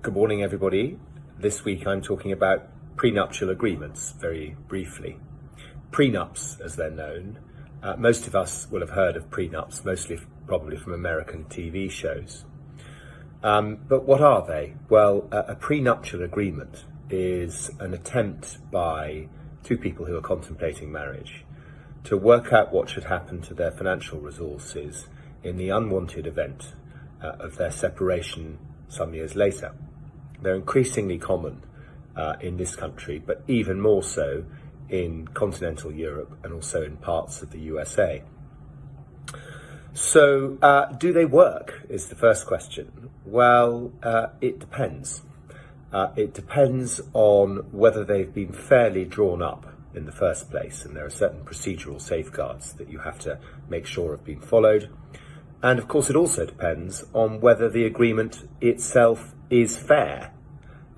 Good morning, everybody. This week I'm talking about prenuptial agreements, very briefly. Prenups, as they're known. Most of us will have heard of prenups, mostly probably from American TV shows. But what are they? Well, a prenuptial agreement is an attempt by two people who are contemplating marriage to work out what should happen to their financial resources in the unwanted event of their separation some years later. They're increasingly common in this country, but even more so in continental Europe and also in parts of the USA. So, do they work is the first question. Well, it depends. It depends on whether they've been fairly drawn up in the first place, and there are certain procedural safeguards that you have to make sure have been followed. And of course, it also depends on whether the agreement itself is fair.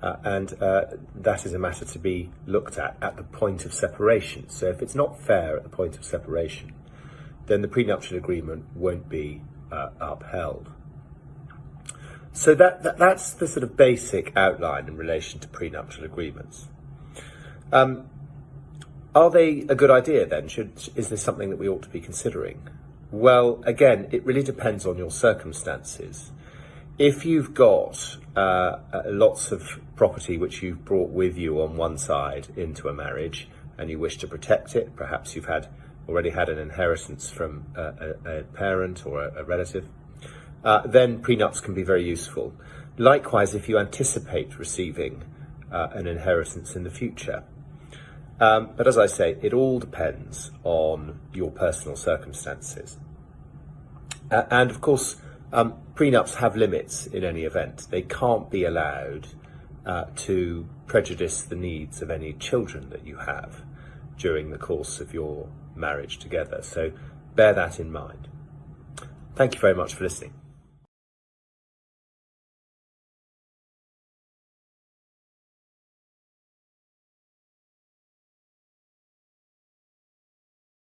And that is a matter to be looked at the point of separation. So if it's not fair at the point of separation, then the prenuptial agreement won't be upheld. So that's the sort of basic outline in relation to prenuptial agreements. Are they a good idea then? Is this something that we ought to be considering? Well, again, it really depends on your circumstances. If you've got lots of property which you've brought with you on one side into a marriage and you wish to protect it, perhaps you've already had an inheritance from a parent or a relative, then prenups can be very useful. Likewise, if you anticipate receiving an inheritance in the future. But as I say, it all depends on your personal circumstances. And of course, prenups have limits in any event. They can't be allowed to prejudice the needs of any children that you have during the course of your marriage together. So bear that in mind. Thank you very much for listening.